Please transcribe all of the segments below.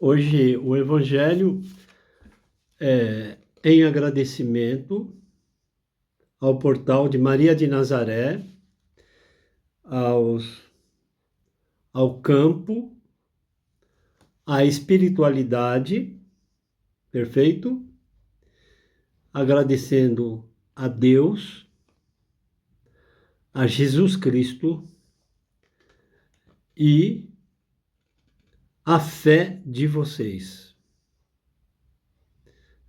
Hoje o Evangelho é em agradecimento ao portal de Maria de Nazaré, ao campo, à espiritualidade, perfeito? Agradecendo a Deus, a Jesus Cristo e a fé de vocês.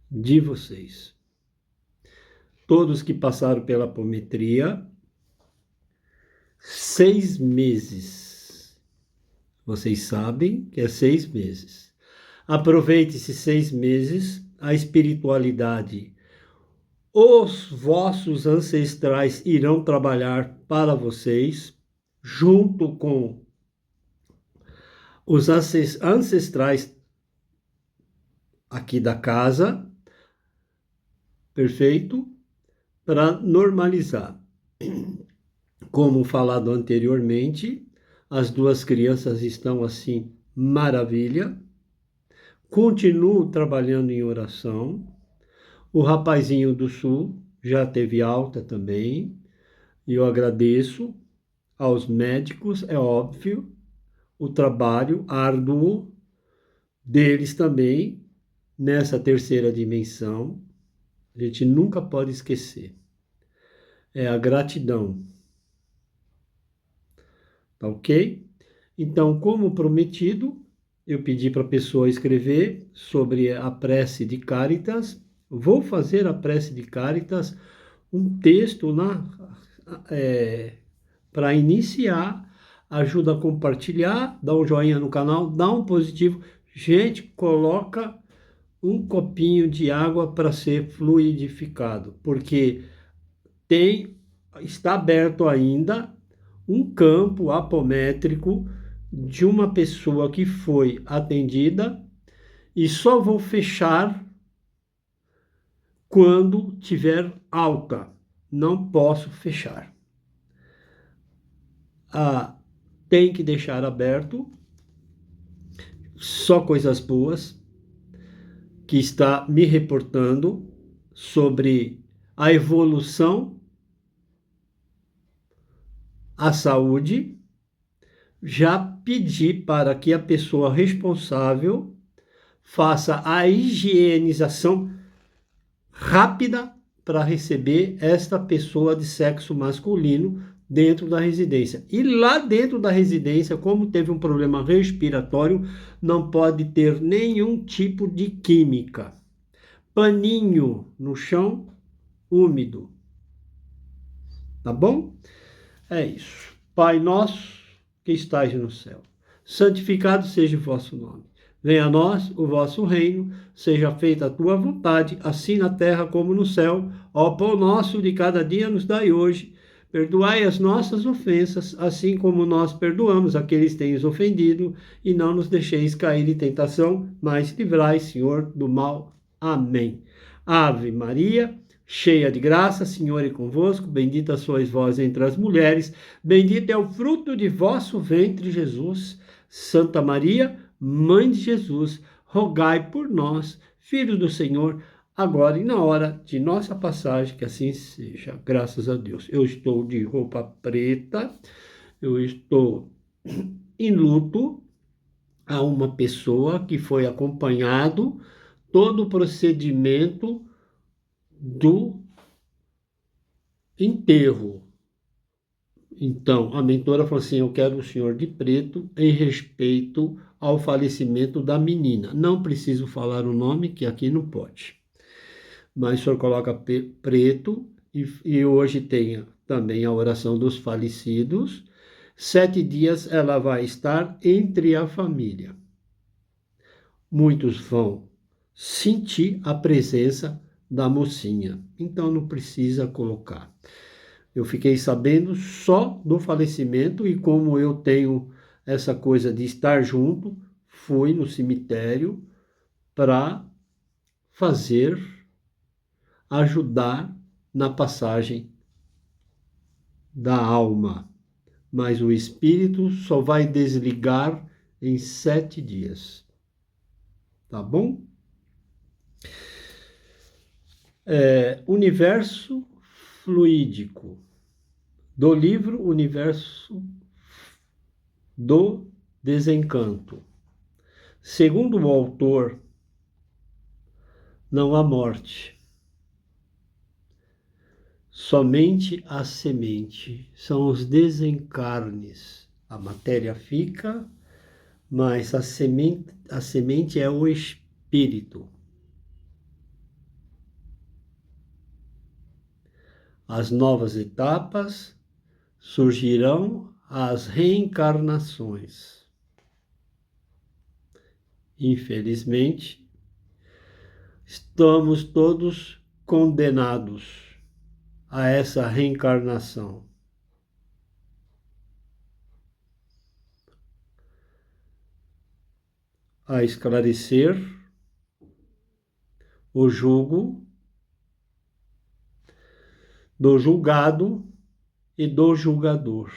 De vocês. Todos que passaram pela apometria, 6 meses. Vocês sabem que é 6 meses. Aproveite esses 6 meses, a espiritualidade. Os vossos ancestrais irão trabalhar para vocês, junto com os ancestrais aqui da casa, perfeito? Para normalizar. Como falado anteriormente, as duas crianças estão assim, maravilha. Continuo trabalhando em oração. O rapazinho do Sul já teve alta também. E eu agradeço aos médicos, é óbvio, o trabalho árduo deles também nessa terceira dimensão. A gente nunca pode esquecer. É a gratidão. Tá ok? Então, como prometido, eu pedi para a pessoa escrever sobre a prece de Cáritas. Vou fazer a prece de Cáritas, um texto lá para iniciar. Ajuda a compartilhar, dá um joinha no canal, dá um positivo. Gente, coloca um copinho de água para ser fluidificado, porque está aberto ainda um campo apométrico de uma pessoa que foi atendida e só vou fechar quando tiver alta. Não posso fechar. Tem que deixar aberto só coisas boas, que está me reportando sobre a evolução, a saúde. Já pedi para que a pessoa responsável faça a higienização rápida para receber esta pessoa de sexo masculino dentro da residência. E lá dentro da residência, como teve um problema respiratório, não pode ter nenhum tipo de química. Paninho no chão, úmido. Tá bom? É isso. Pai nosso que estais no céu, santificado seja o vosso nome. Venha a nós o vosso reino, seja feita a tua vontade, assim na terra como no céu. Ó pão nosso de cada dia nos dai hoje. Perdoai as nossas ofensas, assim como nós perdoamos aqueles que têm nos ofendido, e não nos deixeis cair em tentação, mas livrai, Senhor, do mal. Amém. Ave Maria, cheia de graça, Senhor é convosco, bendita sois vós entre as mulheres, bendito é o fruto de vosso ventre, Jesus. Santa Maria, Mãe de Jesus, rogai por nós, filhos do Senhor, agora e na hora de nossa passagem, que assim seja. Graças a Deus. Eu estou de roupa preta, eu estou em luto a uma pessoa que foi acompanhado todo o procedimento do enterro. Então, a mentora falou assim: eu quero o senhor de preto em respeito ao falecimento da menina. Não preciso falar o nome, que aqui não pode. Mas o senhor coloca preto e hoje tem também a oração dos falecidos. 7 dias ela vai estar entre a família. Muitos vão sentir a presença da mocinha, então não precisa colocar. Eu fiquei sabendo só do falecimento e como eu tenho essa coisa de estar junto, fui no cemitério para ajudar na passagem da alma. Mas o espírito só vai desligar em 7 dias. tá bom? Universo fluídico, do livro Universo do Desencanto. Segundo o autor, não há morte, somente a semente, são os desencarnes. A matéria fica, mas a semente é o espírito. As novas etapas surgirão as reencarnações. Infelizmente, estamos todos condenados a essa reencarnação. A esclarecer o julgo do julgado e do julgador,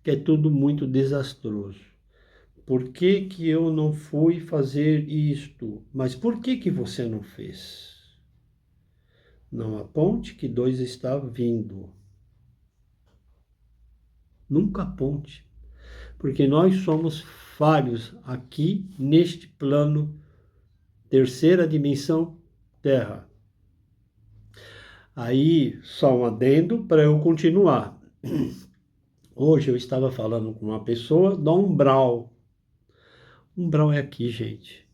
que é tudo muito desastroso. Por que que eu não fui fazer isto? Mas por que que você não fez? Não aponte que dois está vindo. Nunca aponte, porque nós somos falhos aqui neste plano, terceira dimensão, Terra. Aí, só um adendo para eu continuar. Hoje eu estava falando com uma pessoa do umbral. Umbral é aqui, gente.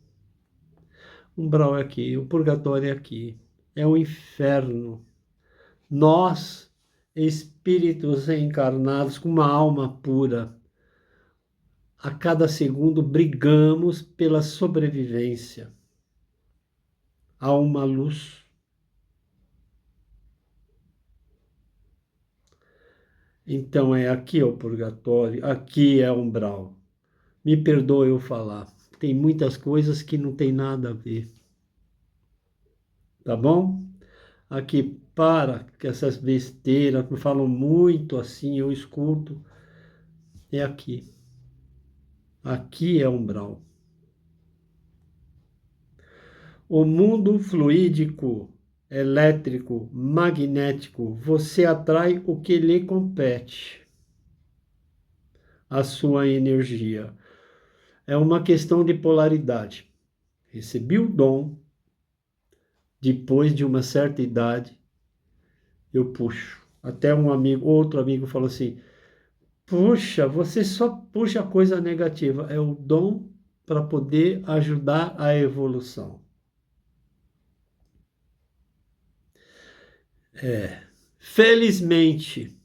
Umbral é aqui, o purgatório é aqui. É o inferno. Nós, espíritos reencarnados com uma alma pura, a cada segundo brigamos pela sobrevivência. Há uma luz. Então é aqui é o purgatório, aqui é o umbral. Me perdoe eu falar. Tem muitas coisas que não tem nada a ver. Tá bom? Aqui para que essas besteiras me falam muito assim, eu escuto. É aqui. Aqui é umbral. O mundo fluídico, elétrico, magnético, você atrai o que lhe compete, a sua energia. É uma questão de polaridade. Recebi o dom, depois de uma certa idade, eu puxo. Até um amigo, outro amigo falou assim: puxa, você só puxa coisa negativa. É o dom para poder ajudar a evolução. Felizmente,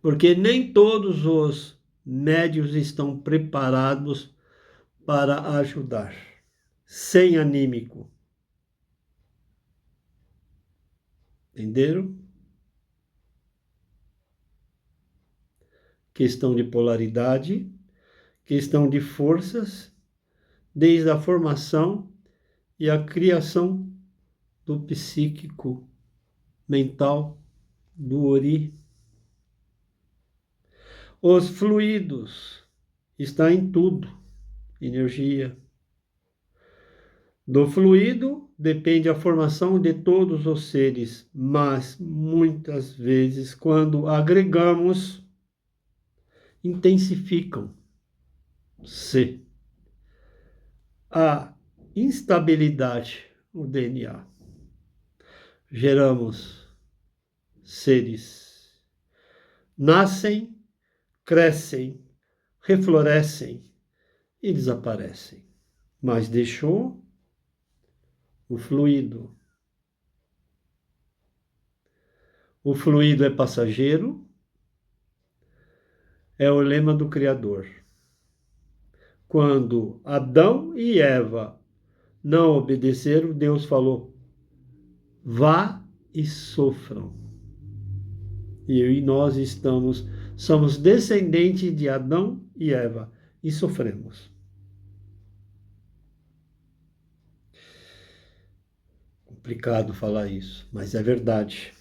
porque nem todos os médios estão preparados para ajudar. Sem anímico. Entenderam? Questão de polaridade, questão de forças, desde a formação e a criação do psíquico, mental, do ori. Os fluidos está em tudo, energia. Do fluido depende a formação de todos os seres, mas muitas vezes, quando agregamos, intensificam-se a instabilidade, o DNA. Geramos seres, nascem, crescem, reflorescem e desaparecem, mas deixou o fluido. O fluido é passageiro, é o lema do Criador. Quando Adão e Eva não obedeceram, Deus falou: vá e sofram. E nós somos descendentes de Adão e Eva e sofremos. Complicado falar isso, mas é verdade.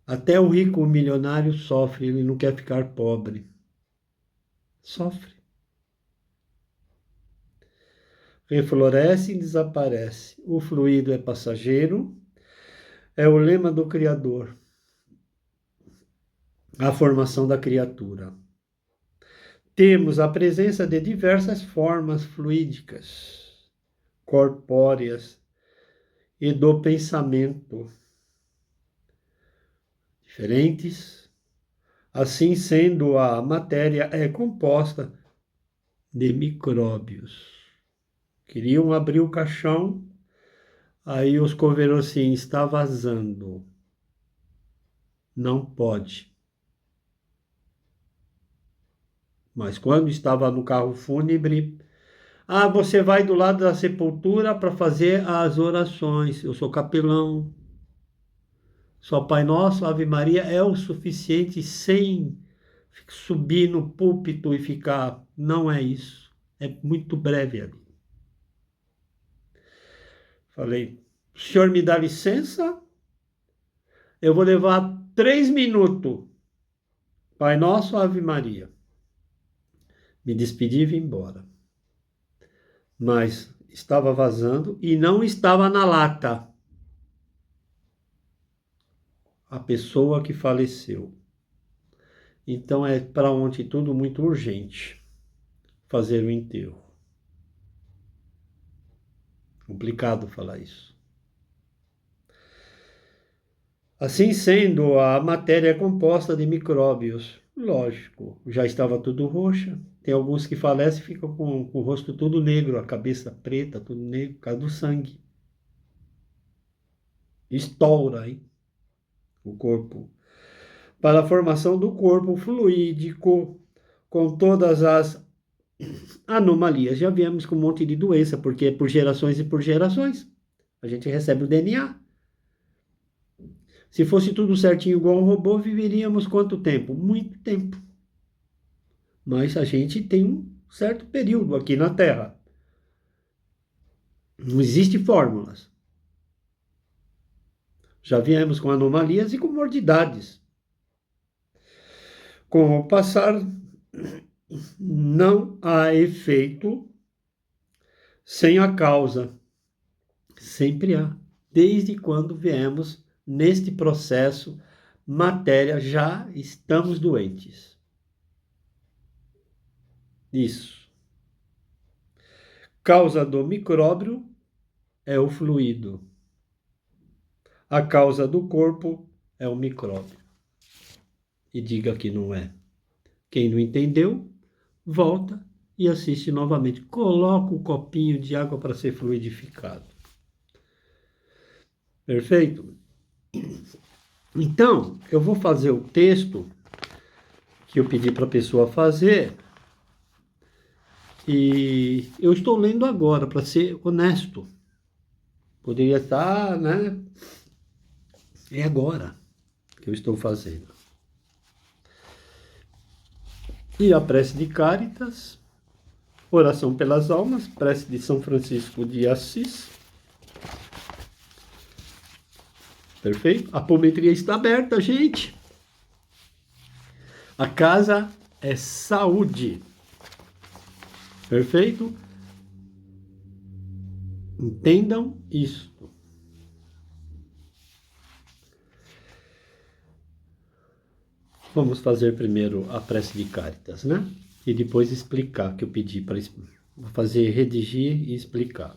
Até o rico, o milionário sofre, ele não quer ficar pobre. Sofre. refloresce e desaparece. O fluido é passageiro, é o lema do Criador, a formação da criatura. Temos a presença de diversas formas fluídicas, corpóreas e do pensamento, diferentes. Assim sendo, a matéria é composta de micróbios. Queriam abrir o caixão, aí os coveiros assim, está vazando. Não pode. Mas quando estava no carro fúnebre, você vai do lado da sepultura para fazer as orações. Eu sou capelão. Só Pai Nosso, Ave Maria é o suficiente sem subir no púlpito e ficar. Não é isso. É muito breve ali. Falei, o senhor me dá licença? Eu vou levar 3 minutos. Pai Nosso, Ave Maria. Me despedi e vim embora. Mas estava vazando e não estava na lata a pessoa que faleceu. Então é para ontem tudo muito urgente fazer o enterro. Complicado falar isso. Assim sendo, a matéria é composta de micróbios. Lógico, já estava tudo roxa. Tem alguns que falecem e ficam com o rosto todo negro, a cabeça preta, tudo negro, por causa do sangue. Estoura, hein? O corpo. Para a formação do corpo fluídico, com todas as anomalias. Já viemos com um monte de doença, porque é por gerações e por gerações. A gente recebe o DNA. Se fosse tudo certinho igual um robô, viveríamos quanto tempo? Muito tempo. Mas a gente tem um certo período aqui na Terra. Não existe fórmulas. Já viemos com anomalias e comodidades. Com o passar, não há efeito sem a causa. Sempre há. Desde quando viemos neste processo, matéria, já estamos doentes. Isso. Causa do micróbio é o fluido. A causa do corpo é o micróbio. E diga que não é. Quem não entendeu, volta e assiste novamente. Coloca o copinho de água para ser fluidificado. Perfeito? Então, eu vou fazer o texto que eu pedi para a pessoa fazer e eu estou lendo agora, para ser honesto. Poderia estar, né? É agora que eu estou fazendo. E a prece de Cáritas, oração pelas almas, prece de São Francisco de Assis. Perfeito? A apometria está aberta, gente. A casa é saúde. Perfeito? Entendam isso. Vamos fazer primeiro a prece de Cáritas, né? E depois explicar, que eu pedi para fazer, redigir e explicar.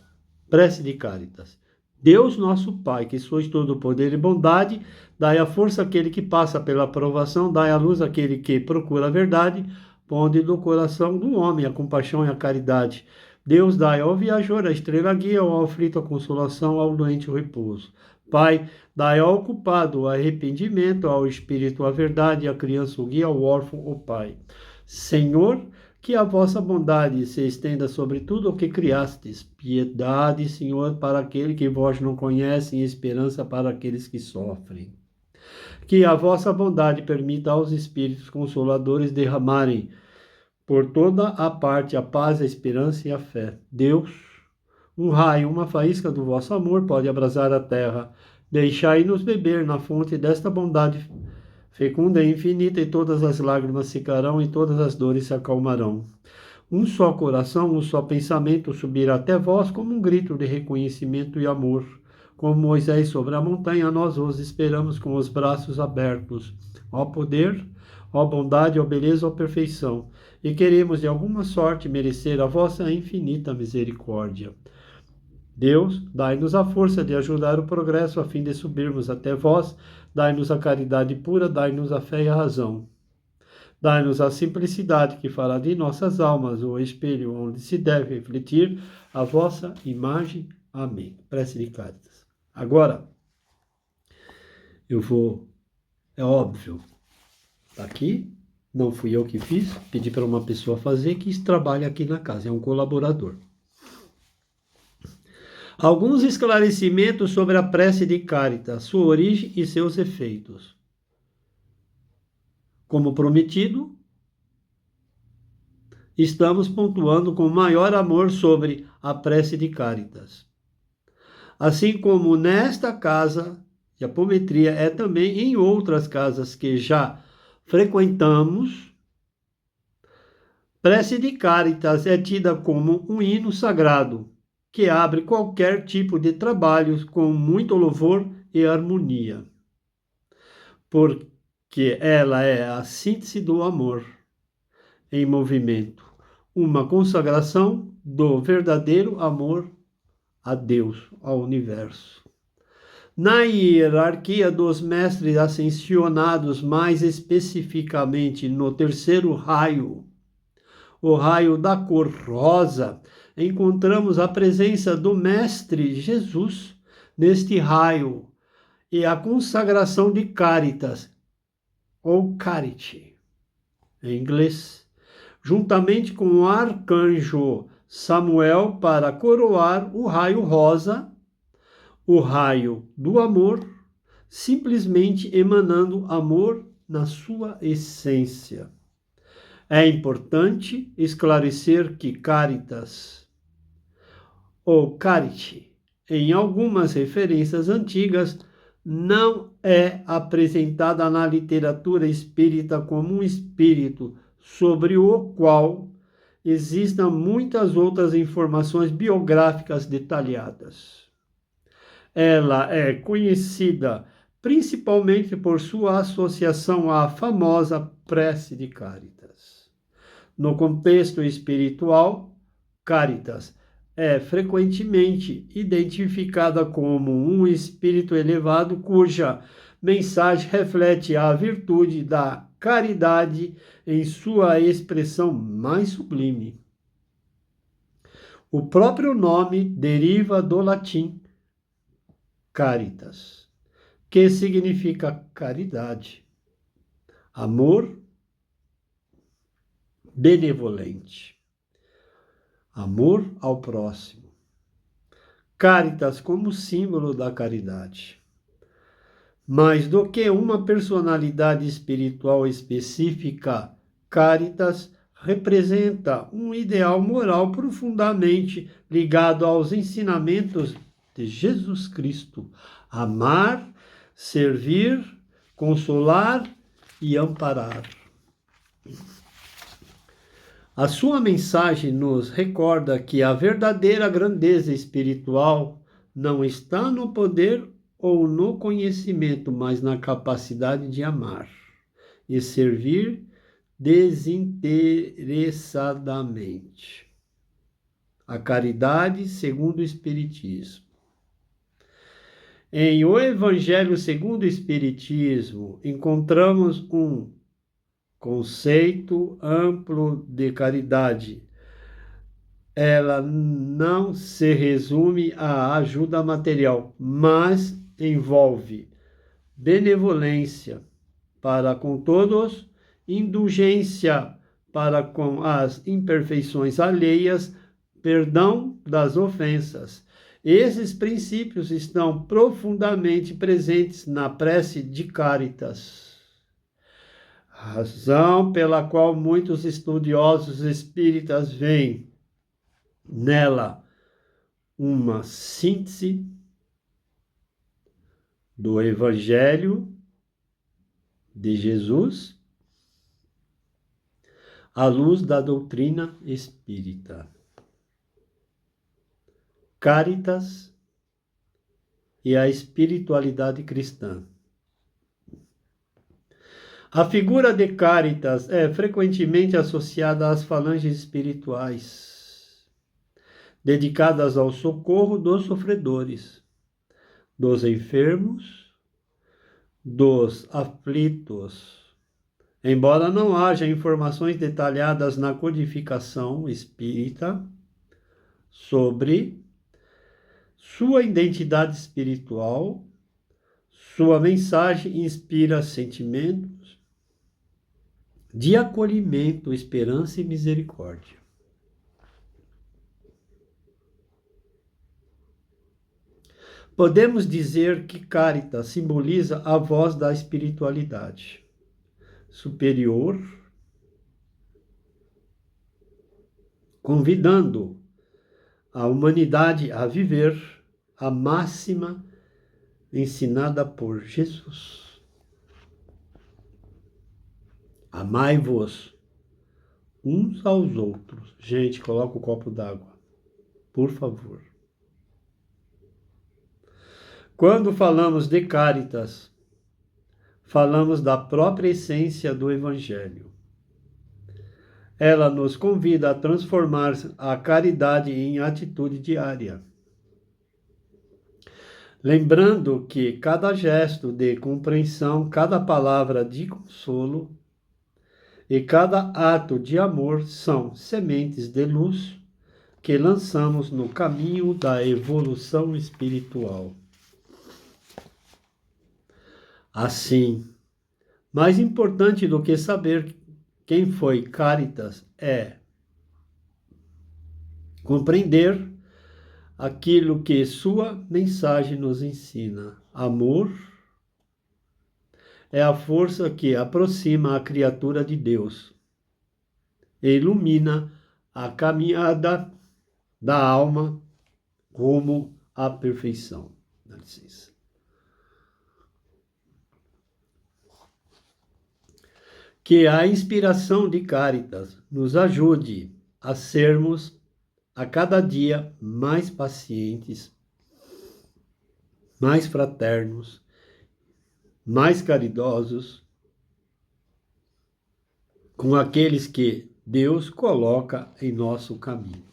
Prece de Cáritas. Deus nosso Pai, que sois todo poder e bondade, dai a força àquele que passa pela provação, dai a luz àquele que procura a verdade, ponde no coração do homem a compaixão e a caridade. Deus dai ao viajor a estrela guia, ao aflito a consolação, ao doente o repouso. Pai, dai ao ocupado o arrependimento, ao espírito a verdade, à criança o guia, ao órfão o Pai. Senhor, que a vossa bondade se estenda sobre tudo o que criastes. Piedade, Senhor, para aquele que vós não conhecem, e esperança para aqueles que sofrem. Que a vossa bondade permita aos Espíritos Consoladores derramarem por toda a parte a paz, a esperança e a fé. Deus, um raio, uma faísca do vosso amor pode abrasar a terra. Deixai-nos beber na fonte desta bondade fecunda e infinita, e todas as lágrimas secarão e todas as dores se acalmarão. um só coração, um só pensamento subir até vós como um grito de reconhecimento e amor. Como Moisés sobre a montanha, nós vos esperamos com os braços abertos. Ó poder, ó bondade, ó beleza, ó perfeição. E queremos de alguma sorte merecer a vossa infinita misericórdia. Deus, dai-nos a força de ajudar o progresso a fim de subirmos até vós. Dai-nos a caridade pura, dai-nos a fé e a razão. Dai-nos a simplicidade que fará de nossas almas o espelho onde se deve refletir a vossa imagem. Amém. Prece de Cáritas. Agora, é óbvio, tá aqui, não fui eu que fiz, pedi para uma pessoa fazer que trabalha aqui na casa, é um colaborador. Alguns esclarecimentos sobre a prece de Cáritas, sua origem e seus efeitos. Como prometido, estamos pontuando com maior amor sobre a prece de Cáritas. Assim como nesta casa, e a apometria é também em outras casas que já frequentamos, prece de Cáritas é tida como um hino sagrado, que abre qualquer tipo de trabalho com muito louvor e harmonia, porque ela é a síntese do amor em movimento, uma consagração do verdadeiro amor a Deus, ao universo. Na hierarquia dos mestres ascensionados, mais especificamente no terceiro raio, o raio da cor rosa, encontramos a presença do Mestre Jesus neste raio e a consagração de Cáritas, ou Charity, em inglês, juntamente com o arcanjo Samuel para coroar o raio rosa, o raio do amor, simplesmente emanando amor na sua essência. É importante esclarecer que Cáritas, ou Charity, em algumas referências antigas, não é apresentada na literatura espírita como um espírito sobre o qual existam muitas outras informações biográficas detalhadas. Ela é conhecida principalmente por sua associação à famosa prece de Cáritas. No contexto espiritual, Cáritas é frequentemente identificada como um espírito elevado cuja mensagem reflete a virtude da caridade em sua expressão mais sublime. O próprio nome deriva do latim caritas, que significa caridade, amor benevolente, amor ao próximo. Caritas como símbolo da caridade. Mais do que uma personalidade espiritual específica, Caritas representa um ideal moral profundamente ligado aos ensinamentos de Jesus Cristo: amar, servir, consolar e amparar. A sua mensagem nos recorda que a verdadeira grandeza espiritual não está no poder ou no conhecimento, mas na capacidade de amar e servir desinteressadamente. A caridade segundo o Espiritismo. Em O Evangelho segundo o Espiritismo, encontramos um conceito amplo de caridade. Ela não se resume à ajuda material, mas envolve benevolência para com todos, indulgência para com as imperfeições alheias, perdão das ofensas. Esses princípios estão profundamente presentes na prece de Cáritas, razão pela qual muitos estudiosos espíritas veem nela uma síntese do Evangelho de Jesus, à luz da doutrina espírita. Caritas e a espiritualidade cristã. A figura de Caritas é frequentemente associada às falanges espirituais, dedicadas ao socorro dos sofredores, dos enfermos, dos aflitos. Embora não haja informações detalhadas na codificação espírita sobre sua identidade espiritual, sua mensagem inspira sentimentos de acolhimento, esperança e misericórdia. Podemos dizer que Caritas simboliza a voz da espiritualidade superior, convidando a humanidade a viver a máxima ensinada por Jesus. Amai-vos uns aos outros. Gente, coloca o copo d'água, por favor. Quando falamos de Caritas, falamos da própria essência do Evangelho. Ela nos convida a transformar a caridade em atitude diária. Lembrando que cada gesto de compreensão, cada palavra de consolo e cada ato de amor são sementes de luz que lançamos no caminho da evolução espiritual. Assim, mais importante do que saber quem foi Caritas é compreender aquilo que sua mensagem nos ensina. Amor é a força que aproxima a criatura de Deus e ilumina a caminhada da alma rumo à perfeição. Dá licença. Que a inspiração de Caritas nos ajude a sermos a cada dia mais pacientes, mais fraternos, mais caridosos com aqueles que Deus coloca em nosso caminho.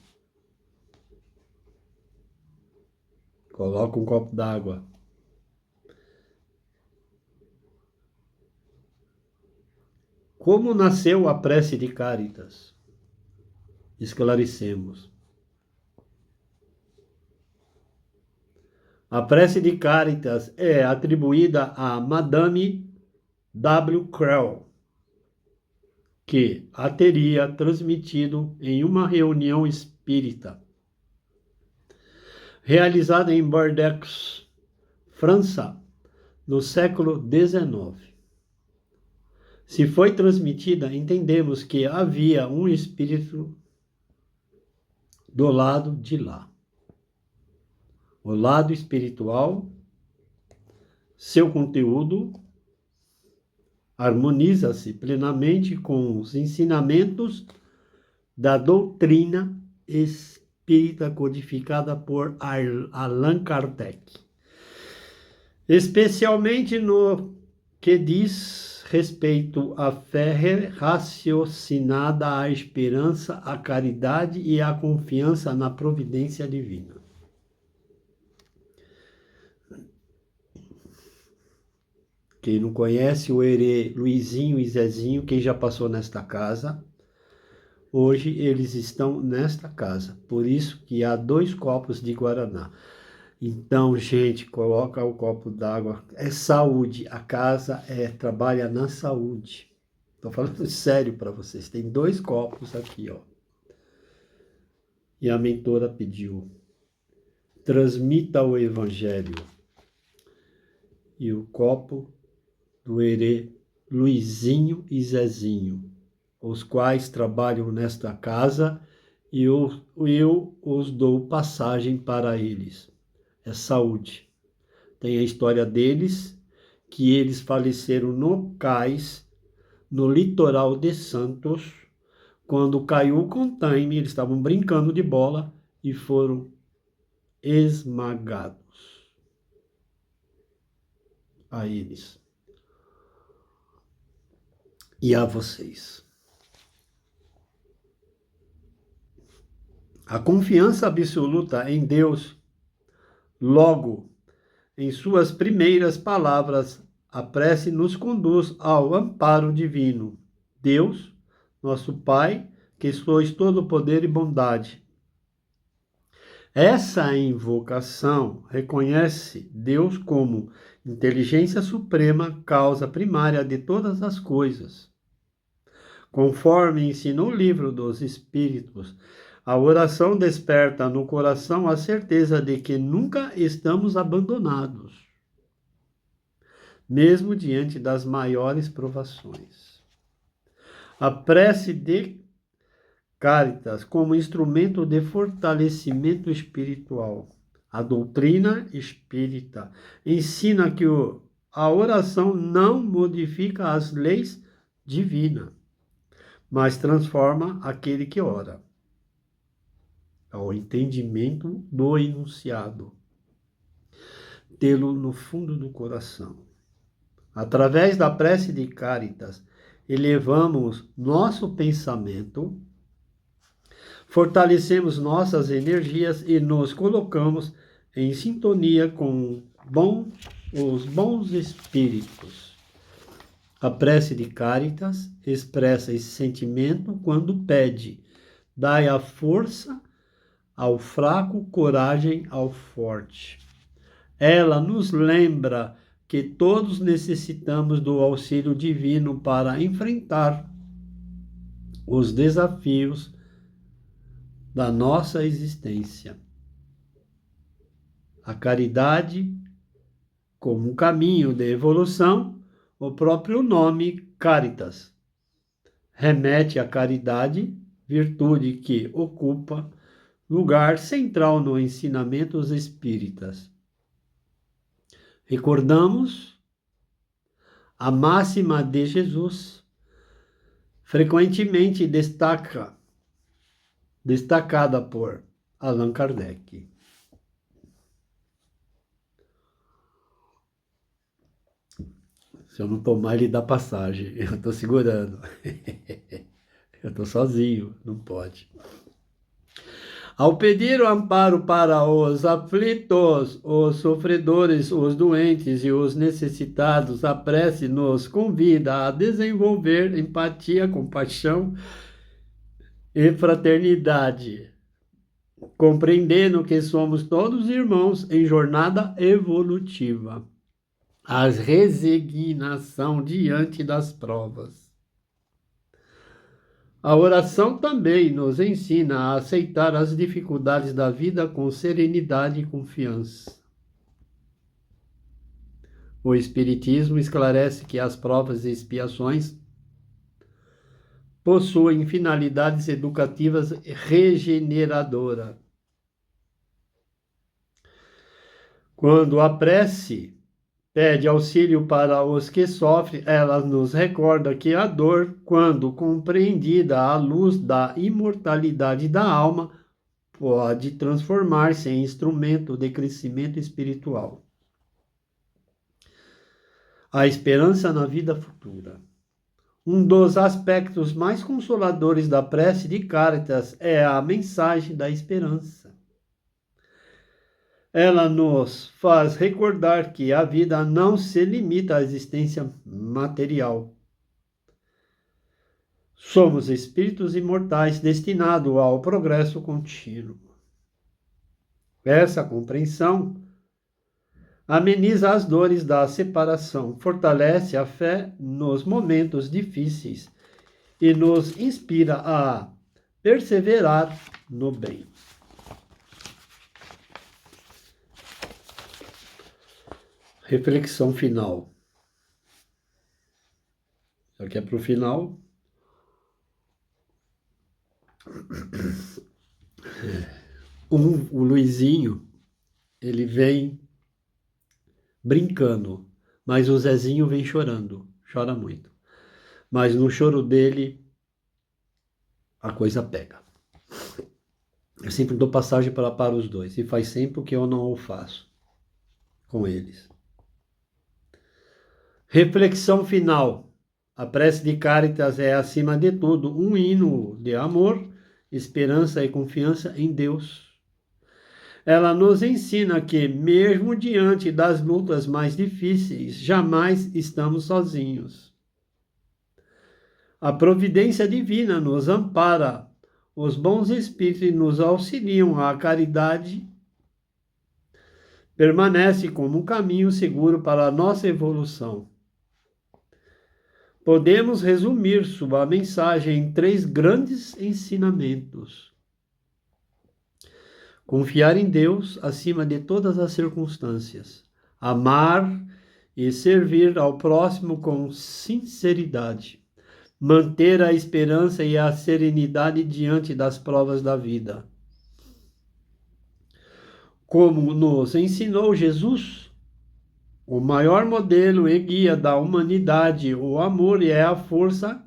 Coloca um copo d'água. Como nasceu a prece de Caritas? Esclarecemos. A prece de Caritas é atribuída a Madame W. Creel, que a teria transmitido em uma reunião espírita realizada em Bordeaux, França, no século XIX. Se foi transmitida, entendemos que havia um espírito do lado de lá. O lado espiritual, seu conteúdo, harmoniza-se plenamente com os ensinamentos da doutrina espírita codificada por Allan Kardec, especialmente no que diz respeito à fé raciocinada, à esperança, à caridade e à confiança na providência divina. Quem não conhece o Herê Luizinho e Zezinho, quem já passou nesta casa, hoje eles estão nesta casa. Por isso que há 2 copos de Guaraná. Então, gente, coloca o copo d'água. É saúde. A casa trabalha na saúde. Estou falando sério para vocês. Tem 2 copos aqui, ó. E a mentora pediu: transmita o Evangelho. E o copo do Herê Luizinho e Zezinho, os quais trabalham nesta casa, e eu os dou passagem para eles. É saúde. Tem a história deles, que eles faleceram no cais, no litoral de Santos, quando caiu o container, eles estavam brincando de bola e foram esmagados. A eles e a vocês. A confiança absoluta em Deus, logo, em suas primeiras palavras, a prece nos conduz ao amparo divino. Deus, nosso Pai, que sois todo poder e bondade. Essa invocação reconhece Deus como inteligência suprema, causa primária de todas as coisas. Conforme ensina o livro dos Espíritos, a oração desperta no coração a certeza de que nunca estamos abandonados, mesmo diante das maiores provações. A prece de Caritas como instrumento de fortalecimento espiritual. A doutrina espírita ensina que a oração não modifica as leis divinas, mas transforma aquele que ora. Ao entendimento do enunciado. Tê-lo no fundo do coração. Através da prece de Caritas, elevamos nosso pensamento, fortalecemos nossas energias e nos colocamos em sintonia com os bons espíritos. A prece de Caritas expressa esse sentimento quando pede: dai a força ao fraco, coragem ao forte. Ela nos lembra que todos necessitamos do auxílio divino para enfrentar os desafios da nossa existência. A caridade, como um caminho de evolução, o próprio nome Caritas remete à caridade, virtude que ocupa lugar central no ensinamento dos espíritas. Recordamos a máxima de Jesus, frequentemente destacada por Allan Kardec. Se eu não tomar, ele dá passagem. Eu estou segurando. Eu estou sozinho, não pode. Ao pedir o amparo para os aflitos, os sofredores, os doentes e os necessitados, a prece nos convida a desenvolver empatia, compaixão e fraternidade, compreendendo que somos todos irmãos em jornada evolutiva. A resignação diante das provas. A oração também nos ensina a aceitar as dificuldades da vida com serenidade e confiança. O Espiritismo esclarece que as provas e expiações possuem finalidades educativas regeneradoras. Quando a prece pede auxílio para os que sofrem, ela nos recorda que a dor, quando compreendida à luz da imortalidade da alma, pode transformar-se em instrumento de crescimento espiritual. A esperança na vida futura. Um dos aspectos mais consoladores da prece de Caritas é a mensagem da esperança. Ela nos faz recordar que a vida não se limita à existência material. Somos espíritos imortais destinados ao progresso contínuo. Essa compreensão ameniza as dores da separação, fortalece a fé nos momentos difíceis e nos inspira a perseverar no bem. Reflexão final. Isso aqui é para o final. O Luizinho, ele vem brincando, mas o Zezinho vem chorando, chora muito. Mas no choro dele a coisa pega. Eu sempre dou passagem para os dois, e faz sempre o que eu não o faço com eles. Reflexão final. A prece de Caritas é, acima de tudo, um hino de amor, esperança e confiança em Deus. Ela nos ensina que, mesmo diante das lutas mais difíceis, jamais estamos sozinhos. A providência divina nos ampara, os bons espíritos nos auxiliam, a caridade permanece como um caminho seguro para a nossa evolução. Podemos resumir sua mensagem em 3 grandes ensinamentos. Confiar em Deus acima de todas as circunstâncias. Amar e servir ao próximo com sinceridade. Manter a esperança e a serenidade diante das provas da vida. Como nos ensinou Jesus, o maior modelo e guia da humanidade, o amor é a força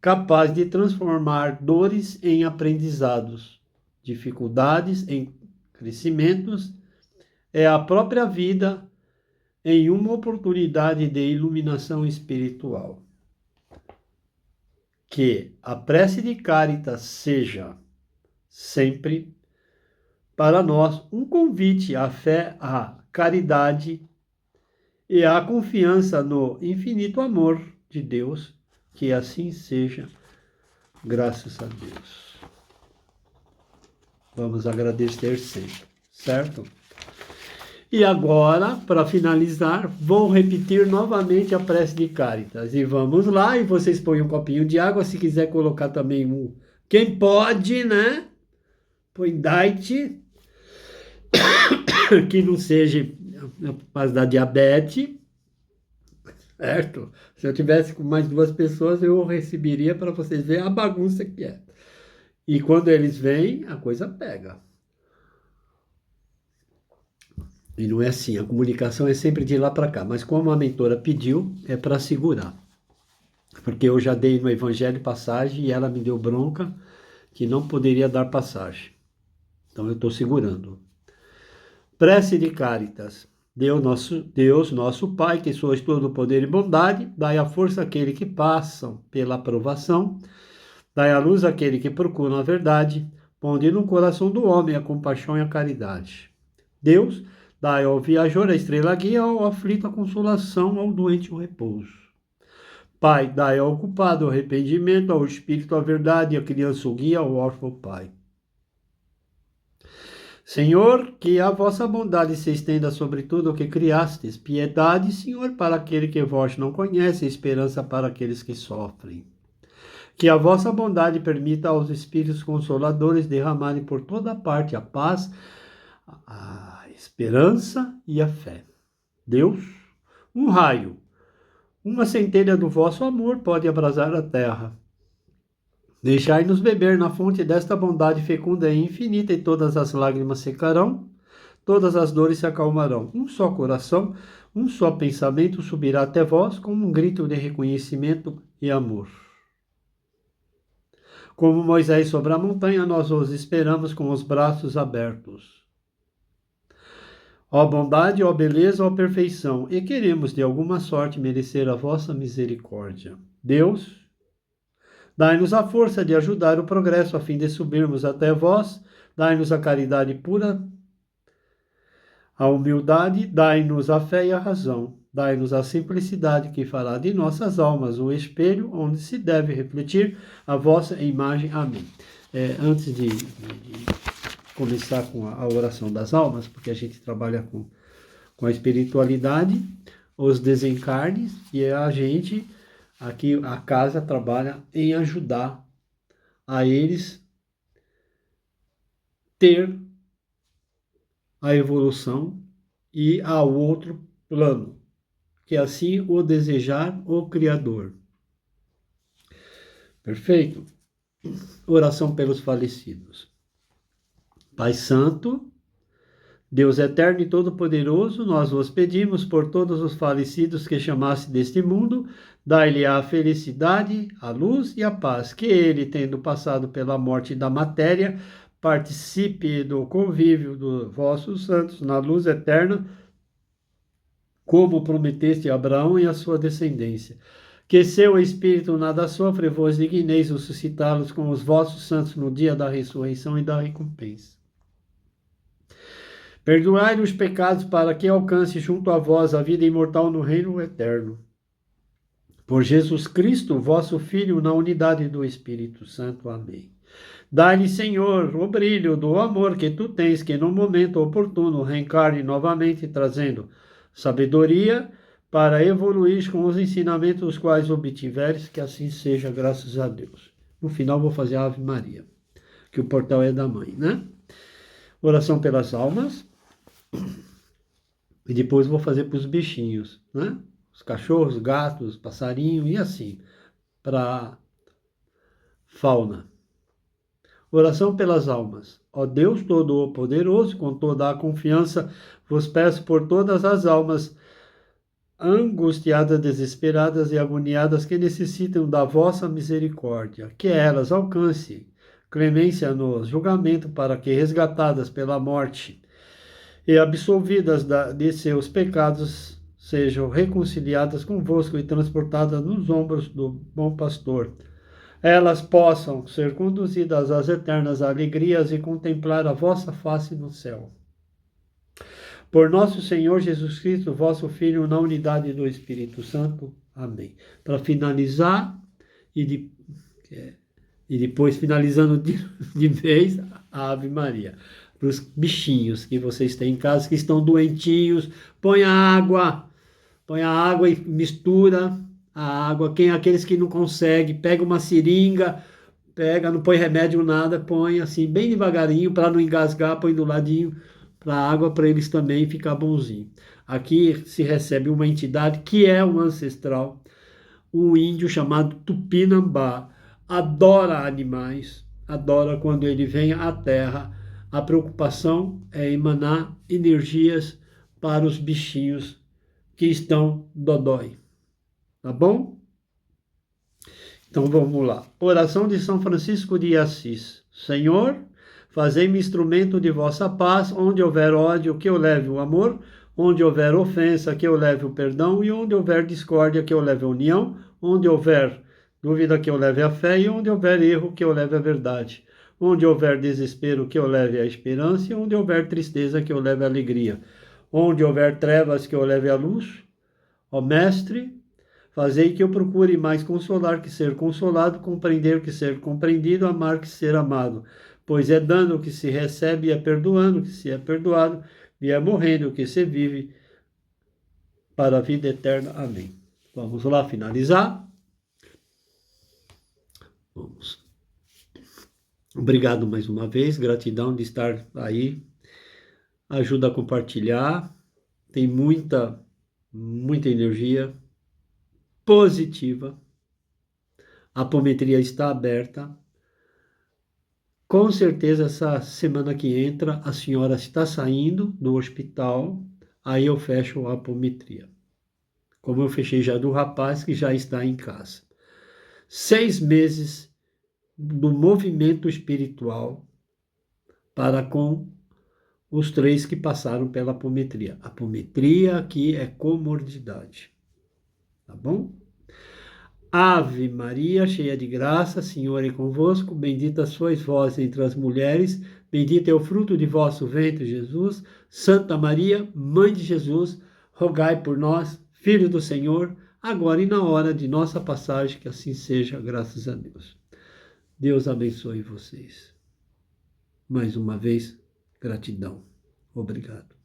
capaz de transformar dores em aprendizados, dificuldades em crescimentos, é a própria vida em uma oportunidade de iluminação espiritual. Que a prece de Caritas seja sempre para nós um convite à fé, à caridade e à confiança no infinito amor de Deus, que assim seja, graças a Deus. Vamos agradecer sempre, certo? E agora, para finalizar, vou repetir novamente a prece de Caritas. E vamos lá, e vocês põem um copinho de água, se quiser colocar também um... Quem pode, né? Põe diet, que não seja mais da diabetes, certo? Se eu tivesse com mais 2 pessoas, eu receberia para vocês verem a bagunça que é. E quando eles vêm, a coisa pega. E não é assim, a comunicação é sempre de lá para cá. Mas como a mentora pediu, é para segurar. Porque eu já dei no Evangelho passagem e ela me deu bronca que não poderia dar passagem. Então eu estou segurando. Prece de Caritas. Deus, nosso Pai, que sois todo poder e bondade, dai a força àquele que passam pela provação, dai a luz àquele que procura a verdade, ponde no coração do homem a compaixão e a caridade. Deus, dai ao viajor a estrela guia, ao aflito a consolação, ao doente o repouso. Pai, dai ao ocupado o arrependimento, ao espírito a verdade, à criança o guia, ao órfão o pai. Senhor, que a vossa bondade se estenda sobre tudo o que criastes, piedade, Senhor, para aquele que vós não conhece, esperança para aqueles que sofrem. Que a vossa bondade permita aos Espíritos Consoladores derramarem por toda parte a paz, a esperança e a fé. Deus, um raio, uma centelha do vosso amor pode abrasar a terra. Deixai-nos beber na fonte desta bondade fecunda e infinita, e todas as lágrimas secarão, todas as dores se acalmarão. Um só coração, um só pensamento subirá até vós como um grito de reconhecimento e amor. Como Moisés sobre a montanha, nós os esperamos com os braços abertos. Ó bondade, ó beleza, ó perfeição, e queremos de alguma sorte merecer a vossa misericórdia. Deus, dai-nos a força de ajudar o progresso a fim de subirmos até vós, dai-nos a caridade pura, a humildade, dai-nos a fé e a razão, dai-nos a simplicidade que fará de nossas almas o espelho onde se deve refletir a vossa imagem. Amém. Antes de começar com a oração das almas, porque a gente trabalha com a espiritualidade, os desencarnes, e a gente, aqui a casa, trabalha em ajudar a eles ter a evolução e ao outro plano, que assim o desejar o Criador. Perfeito? Oração pelos falecidos. Pai Santo, Deus eterno e todo-poderoso, nós vos pedimos por todos os falecidos que chamaste deste mundo, dai-lhe a felicidade, a luz e a paz, que ele, tendo passado pela morte da matéria, participe do convívio dos vossos santos na luz eterna, como prometeste a Abraão e a sua descendência. Que seu espírito nada sofre, vos digneis suscitá-los com os vossos santos no dia da ressurreição e da recompensa. Perdoai os pecados para que alcance junto a vós a vida imortal no reino eterno. Por Jesus Cristo, vosso Filho, na unidade do Espírito Santo. Amém. Dai-lhe, Senhor, o brilho do amor que tu tens, que no momento oportuno reencarne novamente, trazendo sabedoria para evoluir com os ensinamentos os quais obtiveres, que assim seja, graças a Deus. No final vou fazer a Ave Maria, que o portal é da mãe, né? Oração pelas almas. E depois vou fazer para os bichinhos, né? Os cachorros, gatos, passarinhos e assim, para fauna. Oração pelas almas. Ó Deus Todo-Poderoso, com toda a confiança, vos peço por todas as almas angustiadas, desesperadas e agoniadas que necessitam da vossa misericórdia, que elas alcancem clemência no julgamento para que, resgatadas pela morte e absolvidas de seus pecados, sejam reconciliadas convosco e transportadas nos ombros do bom pastor. Elas possam ser conduzidas às eternas alegrias e contemplar a vossa face no céu. Por nosso Senhor Jesus Cristo, vosso Filho, na unidade do Espírito Santo. Amém. Para finalizar, e depois finalizando de vez, a Ave Maria. Para os bichinhos que vocês têm em casa, que estão doentinhos, põe a água e mistura a água. Aqueles que não conseguem, pega uma seringa, não põe remédio, nada, põe assim, bem devagarinho, para não engasgar, põe do ladinho para a água, para eles também ficar bonzinho. Aqui se recebe uma entidade que é um ancestral, um índio chamado Tupinambá, adora animais, adora quando ele vem à terra. A preocupação é emanar energias para os bichinhos que estão dodói. Tá bom? Então vamos lá. Oração de São Francisco de Assis. Senhor, fazei-me instrumento de vossa paz, onde houver ódio, que eu leve o amor, onde houver ofensa, que eu leve o perdão, e onde houver discórdia, que eu leve a união, onde houver dúvida, que eu leve a fé, e onde houver erro, que eu leve a verdade. Onde houver desespero, que eu leve a esperança, e onde houver tristeza, que eu leve a alegria. Onde houver trevas, que eu leve a luz. Ó Mestre, fazei que eu procure mais consolar que ser consolado, compreender que ser compreendido, amar que ser amado. Pois é dando que se recebe, e é perdoando que se é perdoado, e é morrendo que se vive para a vida eterna. Amém. Vamos lá finalizar. Vamos. Obrigado mais uma vez, gratidão de estar aí. Ajuda a compartilhar. Tem muita energia positiva. A apometria está aberta. Com certeza, essa semana que entra, a senhora está saindo do hospital, aí eu fecho a apometria. Como eu fechei já do rapaz que já está em casa. 6 meses do movimento espiritual para com os 3 que passaram pela apometria. A apometria aqui é comorbidade. Tá bom? Ave Maria, cheia de graça, Senhor é convosco, bendita sois vós entre as mulheres, bendito é o fruto de vosso ventre, Jesus. Santa Maria, Mãe de Jesus, rogai por nós, filhos do Senhor, agora e na hora de nossa passagem, que assim seja, graças a Deus. Deus abençoe vocês. Mais uma vez, gratidão. Obrigado.